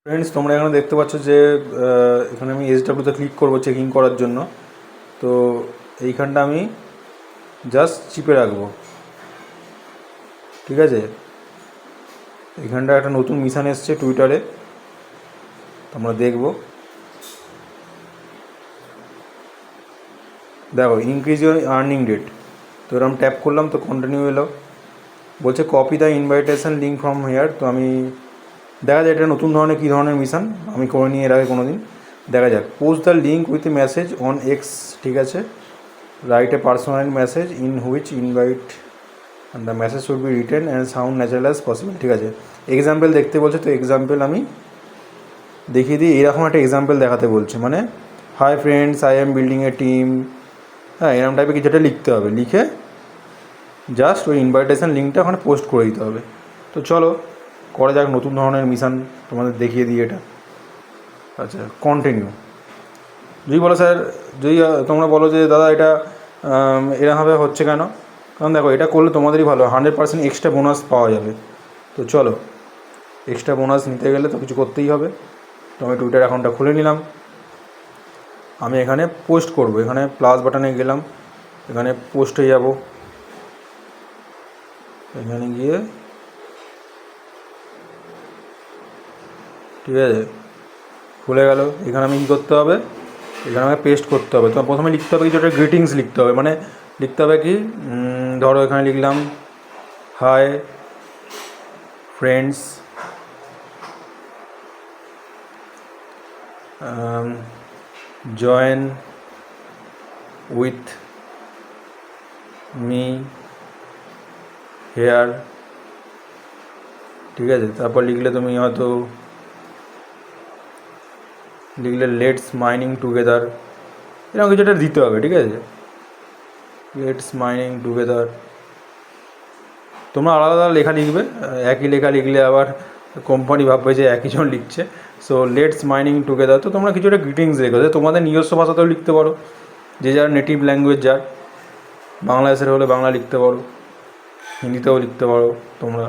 Friends, তোমরা এখানে দেখতে পাচ্ছ যে এখানে আমি SW-তে ক্লিক করব চেকিং করার জন্য। তো এইখানটা আমি জাস্ট চিপে রাখবো, ঠিক আছে। এইখানটা একটা নতুন মিশন এসছে টুইটারে, তোমরা দেখবো। দেখো, ইনক্রিজ ইউর আর্নিং রেট। তো এরকম ট্যাপ করলাম, তো কন্টিনিউ এলো, বলছে copy the invitation link from here. তো আমি দেখা যায় এটা নতুন ধরনের কী ধরনের মিশন, আমি করে নিই এর আগে কোনো দিন। দেখা যাক, post the link with message on x, ঠিক আছে। Write a personal message in which invite and the message should be written and sound natural as possible, ঠিক আছে। এক্সাম্পল দেখতে বলছে, তো এক্সাম্পল আমি দেখিয়ে দিই। এরকম একটা এক্সাম্পল দেখাতে বলছে, মানে hi friends, I am building A team, হ্যাঁ, এরকম টাইপের কিছুটা লিখতে হবে। লিখে জাস্ট ওই ইনভাইটেশন লিঙ্কটা ওখানে পোস্ট করে দিতে হবে। তো চলো করা যাক, নতুন ধরনের মিশন তোমাদের দেখিয়ে দিই এটা। আচ্ছা, কন্টিনিউ। যদি বলো স্যার, যদি তোমরা বলো যে দাদা এটা এরকমভাবে হচ্ছে কেন, কারণ দেখো এটা করলে তোমাদেরই ভালো, 100% এক্সট্রা বোনাস পাওয়া যাবে। তো চলো, এক্সট্রা বোনাস নিতে গেলে তো কিছু করতেই হবে। তো আমি টুইটার অ্যাকাউন্টটা খুলে নিলাম। আমি এখানে পোস্ট করব, এখানে প্লাস বাটনে গেলাম, এখানে পোস্টে যাব, এখানে গিয়ে, ঠিক আছে, খুলে গেল। এখানে আমি কী করতে হবে, এখানে আমাকে পেস্ট করতে হবে। তো প্রথমে লিখতে হবে কিছু একটা গ্রিটিংস লিখতে হবে, মানে লিখতে হবে কি, ধরো এখানে লিখলাম hi friends, join with me hair, ঠিক আছে। তারপর লিখলে তুমি হয়তো লিখলে লেটস মাইনিং টুগেদার, এরকম কিছু একটা দিতে হবে, ঠিক আছে। Let's mining together. তোমরা আলাদা আলাদা লেখা লিখবে, একই লেখা লিখলে আবার কোম্পানি ভাববে যে একই জন লিখছে। So let's mining together. তো তোমরা কিছু একটা গ্রিটিংস লেখো, তোমাদের নিজস্ব ভাষাতেও লিখতে পারো, যে যার নেটিভ ল্যাঙ্গুয়েজ যার, বাংলাদেশের হলে বাংলা লিখতে পারো, হিন্দিতেও লিখতে পারো, তোমরা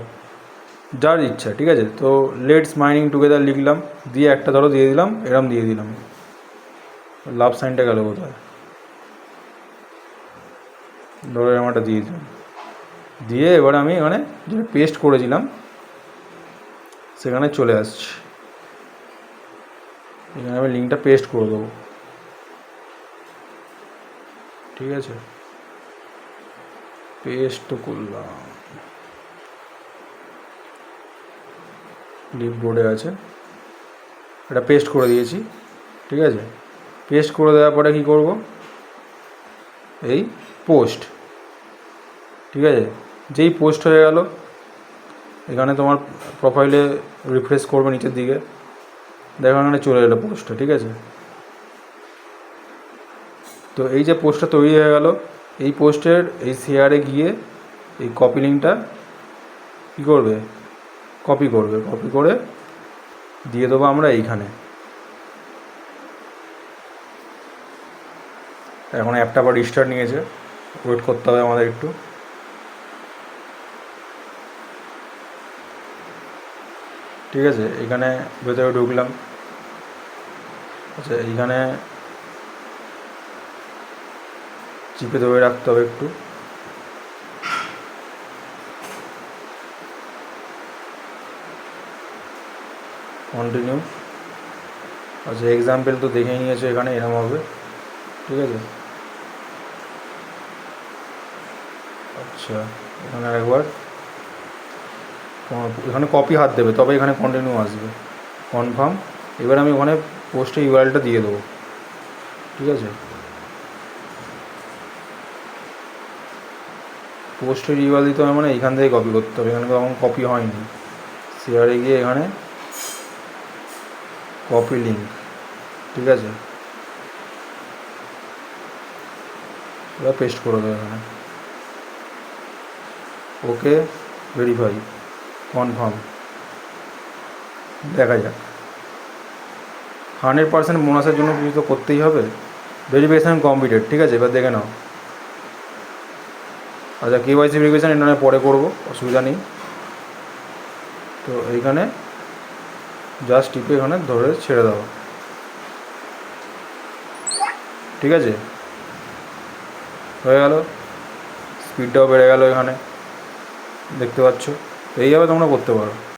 যার ইচ্ছা, ঠিক আছে। তো লেটস মাইনিং টুগেদার লিখলাম, দিয়ে একটা ধরো দিয়ে দিলাম, এরম দিয়ে দিলাম, লাভ সাইনটা গেল কোথায়, ধরো এরম একটা দিয়ে দিলাম। দিয়ে এবার আমি এখানে যেটা পেস্ট করেছিলাম সেখানে চলে আসছি, এখানে আমি লিঙ্কটা পেস্ট করে দেবো, ঠিক আছে। পেস্ট তো করলাম, ক্লিপ বোর্ডে আছে, এটা পেস্ট করে দিয়েছি, ঠিক আছে। পেস্ট করে দেওয়ার পরে কী করব, এই পোস্ট, ঠিক আছে। যেই পোস্ট হয়ে গেল, এখানে তোমার প্রোফাইলে রিফ্রেশ করবে নিচের দিকে, দেখো এখানে চলে এলো পোস্টটা, ঠিক আছে। তো এই যে পোস্টটা তৈরি হয়ে গেল, এই পোস্টের এই শেয়ারে গিয়ে এই কপি লিঙ্কটা কী করবে, কপি করবে, কপি করে দিয়ে দেবো আমরা এইখানে। এখন অ্যাপটা আবার রিস্টার্ট নিয়েছে, ওয়েট করতে হবে আমাদের একটু, ঠিক আছে। এখানে ভেতরে ঢুকলাম, আচ্ছা এইখানে চিপে ধরে রাখতে হবে একটু, কন্টিনিউ। আচ্ছা, এক্সাম্পল তো দেখেই নিয়েছো, এখানে এরকম হবে, ঠিক আছে। আচ্ছা, এখানে আরেকবার এখানে কপি হাত দেবে, তবে এখানে কন্টিনিউ আসবে, কনফার্ম। এবার আমি ওখানে পোস্টে ইউআরএলটা দিয়ে দেবো, ঠিক আছে। পোস্টের ইউআরএল দিতে হবে, মানে এখান থেকে কপি করতে হবে, এখানে তখন কপি হয়নি। শেয়ারে গিয়ে এখানে কপি লিঙ্ক, ঠিক আছে, এবার পেস্ট করে দেবো এখানে, ওকে, ভেরিফাই, কনফার্ম। দেখা যাক, 100% বোনাসের জন্য কিছু তো করতেই হবে। ভেরিফিকেশান কমপ্লিটেড, ঠিক আছে। এবার দেখে নাও। আচ্ছা, কেওয়াইসি ভেরিফিকেশান এটা পরে করবো, অসুবিধা নেই। তো এইখানে জাস্ট টিপে এখানে ধরে ছেড়ে দাও, ঠিক আছে, হয়ে গেল। স্পিডটাও বেড়ে গেল, এখানে দেখতে পাচ্ছ। এইভাবে তোমরা করতে পারো।